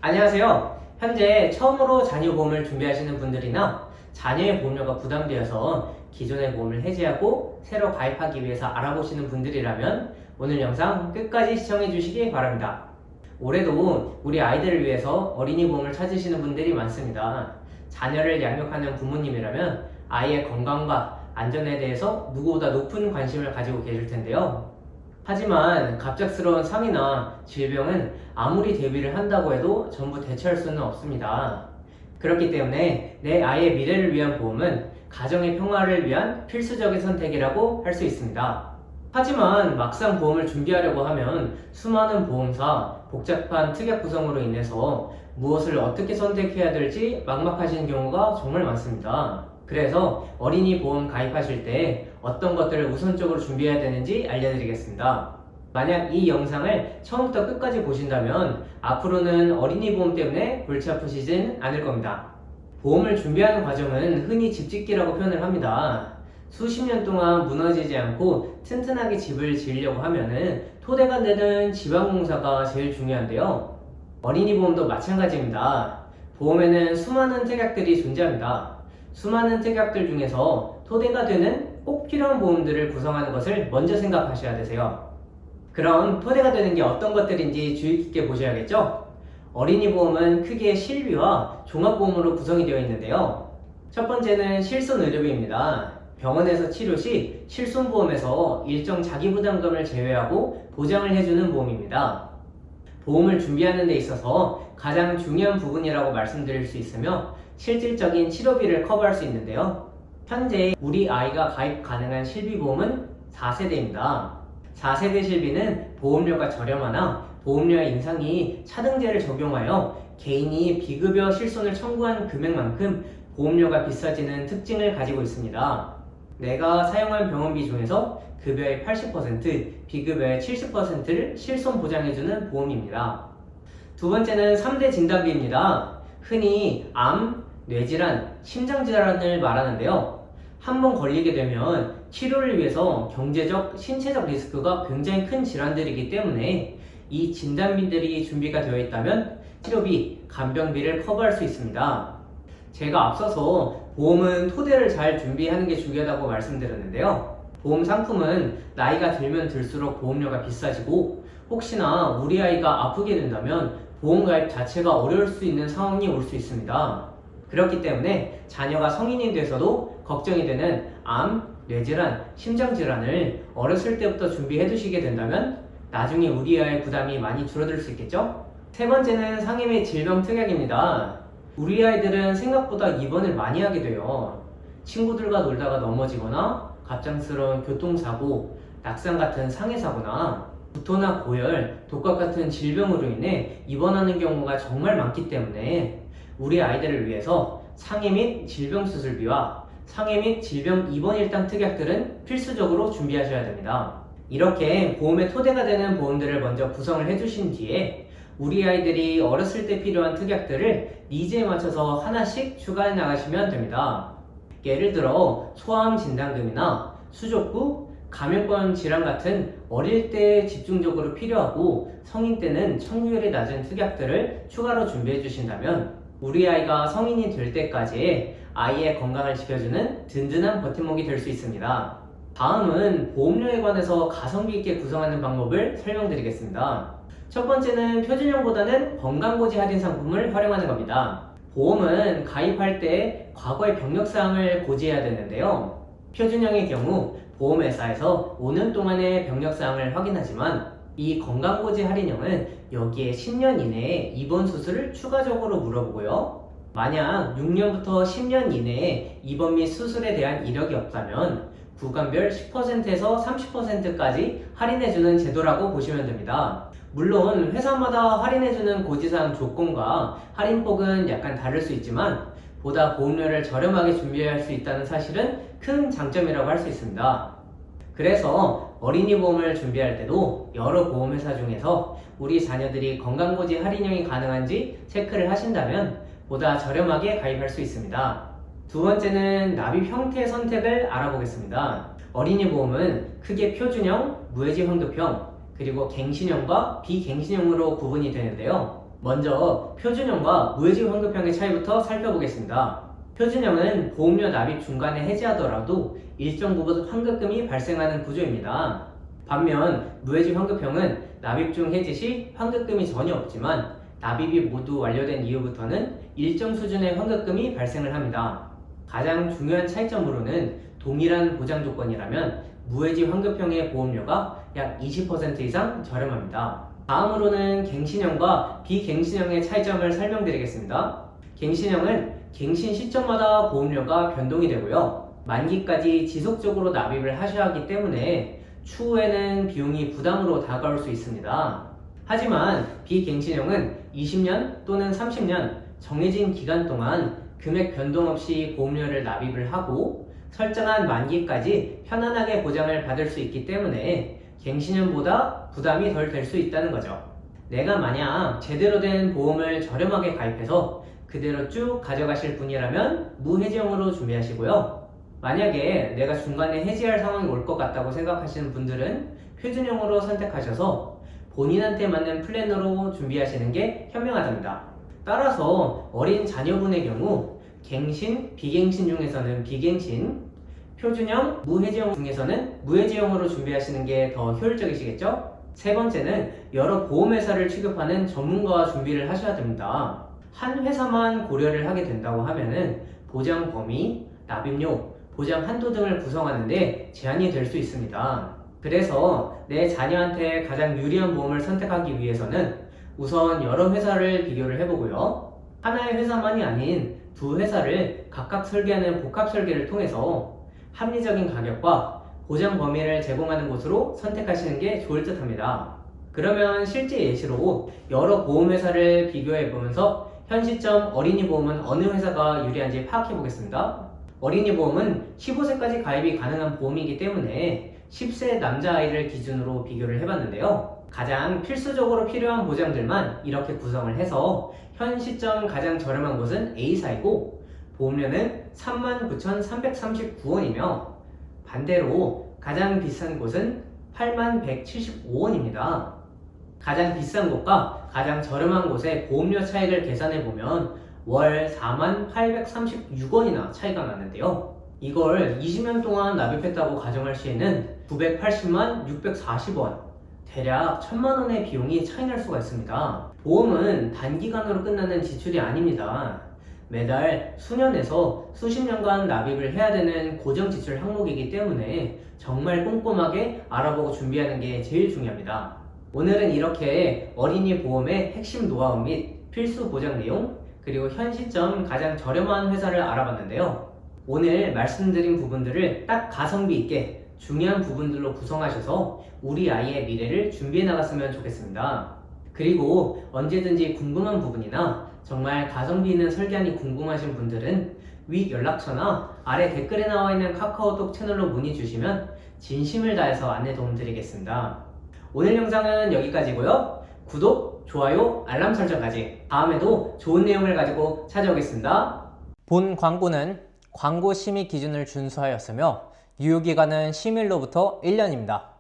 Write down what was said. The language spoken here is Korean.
안녕하세요. 현재 처음으로 자녀 보험을 준비하시는 분들이나 자녀의 보험료가 부담되어서 기존의 보험을 해지하고 새로 가입하기 위해서 알아보시는 분들이라면 오늘 영상 끝까지 시청해 주시기 바랍니다. 올해도 우리 아이들을 위해서 어린이 보험을 찾으시는 분들이 많습니다. 자녀를 양육하는 부모님이라면 아이의 건강과 안전에 대해서 누구보다 높은 관심을 가지고 계실 텐데요. 하지만 갑작스러운 상해나 질병은 아무리 대비를 한다고 해도 전부 대처할 수는 없습니다. 그렇기 때문에 내 아이의 미래를 위한 보험은 가정의 평화를 위한 필수적인 선택이라고 할 수 있습니다. 하지만 막상 보험을 준비하려고 하면 수많은 보험사, 복잡한 특약 구성으로 인해서 무엇을 어떻게 선택해야 될지 막막하신 경우가 정말 많습니다. 그래서 어린이 보험 가입하실 때 어떤 것들을 우선적으로 준비해야 되는지 알려드리겠습니다. 만약 이 영상을 처음부터 끝까지 보신다면 앞으로는 어린이 보험 때문에 골치 아프시진 않을 겁니다. 보험을 준비하는 과정은 흔히 집짓기라고 표현을 합니다. 수십 년 동안 무너지지 않고 튼튼하게 집을 지으려고 하면은 토대가 되는 지방공사가 제일 중요한데요. 어린이 보험도 마찬가지입니다. 보험에는 수많은 특약들이 존재합니다. 수많은 특약들 중에서 토대가 되는 꼭 필요한 보험들을 구성하는 것을 먼저 생각하셔야 되세요. 그럼 토대가 되는 게 어떤 것들인지 주의 깊게 보셔야겠죠? 어린이 보험은 크게 실비와 종합보험으로 구성이 되어 있는데요. 첫 번째는 실손의료비입니다. 병원에서 치료 시 실손보험에서 일정 자기부담금을 제외하고 보장을 해주는 보험입니다. 보험을 준비하는 데 있어서 가장 중요한 부분이라고 말씀드릴 수 있으며 실질적인 치료비를 커버할 수 있는데요. 현재 우리 아이가 가입 가능한 실비보험은 4세대입니다. 4세대 실비는 보험료가 저렴하나 보험료의 인상이 차등제를 적용하여 개인이 비급여 실손을 청구한 금액만큼 보험료가 비싸지는 특징을 가지고 있습니다. 내가 사용한 병원비 중에서 급여의 80%, 비급여의 70%를 실손 보장해주는 보험입니다. 두 번째는 3대 진단비입니다. 흔히 암, 뇌질환, 심장질환을 말하는데요. 한번 걸리게 되면 치료를 위해서 경제적, 신체적 리스크가 굉장히 큰 질환들이기 때문에 이 진단비들이 준비가 되어 있다면 치료비, 간병비를 커버할 수 있습니다. 제가 앞서서 보험은 토대를 잘 준비하는 게 중요하다고 말씀드렸는데요. 보험 상품은 나이가 들면 들수록 보험료가 비싸지고 혹시나 우리 아이가 아프게 된다면 보험 가입 자체가 어려울 수 있는 상황이 올 수 있습니다. 그렇기 때문에 자녀가 성인이 돼서도 걱정이 되는 암, 뇌질환, 심장질환을 어렸을 때부터 준비해 두시게 된다면 나중에 우리 아이의 부담이 많이 줄어들 수 있겠죠? 세 번째는 상해 및 질병 특약입니다. 우리 아이들은 생각보다 입원을 많이 하게 돼요. 친구들과 놀다가 넘어지거나 갑작스러운 교통사고, 낙상 같은 상해사고나 구토나 고열, 독감 같은 질병으로 인해 입원하는 경우가 정말 많기 때문에 우리 아이들을 위해서 상해 및 질병 수술비와 상해 및 질병 입원 일당 특약들은 필수적으로 준비하셔야 됩니다. 이렇게 보험의 토대가 되는 보험들을 먼저 구성을 해주신 뒤에 우리 아이들이 어렸을 때 필요한 특약들을 니즈에 맞춰서 하나씩 추가해 나가시면 됩니다. 예를 들어 소아암 진단금이나 수족구, 감염권 질환 같은 어릴 때 집중적으로 필요하고 성인 때는 청구율이 낮은 특약들을 추가로 준비해 주신다면 우리 아이가 성인이 될 때까지 아이의 건강을 지켜주는 든든한 버팀목이 될 수 있습니다. 다음은 보험료에 관해서 가성비 있게 구성하는 방법을 설명드리겠습니다. 첫 번째는 표준형보다는 건강고지 할인 상품을 활용하는 겁니다. 보험은 가입할 때 과거의 병력사항을 고지해야 되는데요. 표준형의 경우 보험회사에서 5년 동안의 병력사항을 확인하지만 이 건강고지 할인형은 여기에 10년 이내에 입원 수술을 추가적으로 물어보고요. 만약 6년부터 10년 이내에 입원 및 수술에 대한 이력이 없다면 구간별 10%에서 30%까지 할인해주는 제도라고 보시면 됩니다. 물론 회사마다 할인해주는 고지사항 조건과 할인폭은 약간 다를 수 있지만 보다 보험료를 저렴하게 준비할 수 있다는 사실은 큰 장점이라고 할 수 있습니다. 그래서 어린이 보험을 준비할 때도 여러 보험회사 중에서 우리 자녀들이 건강고지 할인형이 가능한지 체크를 하신다면 보다 저렴하게 가입할 수 있습니다. 두 번째는 납입 형태 선택을 알아보겠습니다. 어린이 보험은 크게 표준형, 무해지 환급형, 그리고 갱신형과 비갱신형으로 구분이 되는데요. 먼저 표준형과 무해지 환급형의 차이부터 살펴보겠습니다. 표준형은 보험료 납입 중간에 해지하더라도 일정 부분 환급금이 발생하는 구조입니다. 반면 무해지 환급형은 납입 중 해지 시 환급금이 전혀 없지만 납입이 모두 완료된 이후부터는 일정 수준의 환급금이 발생을 합니다. 가장 중요한 차이점으로는 동일한 보장 조건이라면 무해지 환급형의 보험료가 약 20% 이상 저렴합니다. 다음으로는 갱신형과 비갱신형의 차이점을 설명드리겠습니다. 갱신형은 갱신 시점마다 보험료가 변동이 되고요. 만기까지 지속적으로 납입을 하셔야 하기 때문에 추후에는 비용이 부담으로 다가올 수 있습니다. 하지만 비갱신형은 20년 또는 30년 정해진 기간 동안 금액 변동 없이 보험료를 납입을 하고 설정한 만기까지 편안하게 보장을 받을 수 있기 때문에 갱신형보다 부담이 덜 될 수 있다는 거죠. 내가 만약 제대로 된 보험을 저렴하게 가입해서 그대로 쭉 가져가실 분이라면 무해지형으로 준비하시고요. 만약에 내가 중간에 해지할 상황이 올 것 같다고 생각하시는 분들은 표준형으로 선택하셔서 본인한테 맞는 플랜으로 준비하시는 게 현명하답니다. 따라서 어린 자녀분의 경우 갱신, 비갱신 중에서는 비갱신, 표준형, 무해지형 중에서는 무해지형으로 준비하시는 게 더 효율적이시겠죠? 세 번째는 여러 보험회사를 취급하는 전문가와 준비를 하셔야 됩니다. 한 회사만 고려를 하게 된다고 하면은 보장 범위, 납입료, 보장 한도 등을 구성하는데 제한이 될 수 있습니다. 그래서 내 자녀한테 가장 유리한 보험을 선택하기 위해서는 우선 여러 회사를 비교를 해보고요. 하나의 회사만이 아닌 두 회사를 각각 설계하는 복합 설계를 통해서 합리적인 가격과 보장 범위를 제공하는 곳으로 선택하시는 게 좋을 듯 합니다. 그러면 실제 예시로 여러 보험회사를 비교해보면서 현 시점 어린이 보험은 어느 회사가 유리한지 파악해 보겠습니다. 어린이 보험은 15세까지 가입이 가능한 보험이기 때문에 10세 남자아이를 기준으로 비교를 해봤는데요. 가장 필수적으로 필요한 보장들만 이렇게 구성을 해서 현 시점 가장 저렴한 곳은 A사이고 보험료는 39,339원이며 반대로 가장 비싼 곳은 81,175원입니다. 가장 비싼 곳과 가장 저렴한 곳의 보험료 차이를 계산해보면 월 48,836원이나 차이가 나는데요. 이걸 20년 동안 납입했다고 가정할 시에는 980,640원, 대략 1,000만원의 비용이 차이 날 수가 있습니다. 보험은 단기간으로 끝나는 지출이 아닙니다. 매달 수년에서 수십 년간 납입을 해야 되는 고정 지출 항목이기 때문에 정말 꼼꼼하게 알아보고 준비하는 게 제일 중요합니다. 오늘은 이렇게 어린이 보험의 핵심 노하우 및 필수 보장 내용, 그리고 현 시점 가장 저렴한 회사를 알아봤는데요. 오늘 말씀드린 부분들을 딱 가성비 있게 중요한 부분들로 구성하셔서 우리 아이의 미래를 준비해 나갔으면 좋겠습니다. 그리고 언제든지 궁금한 부분이나 정말 가성비 있는 설계안이 궁금하신 분들은 위 연락처나 아래 댓글에 나와 있는 카카오톡 채널로 문의 주시면 진심을 다해서 안내 도움 드리겠습니다. 오늘 영상은 여기까지고요. 구독, 좋아요, 알람 설정까지 다음에도 좋은 내용을 가지고 찾아오겠습니다. 본 광고는 광고 심의 기준을 준수하였으며 유효기간은 심의일로부터 1년입니다.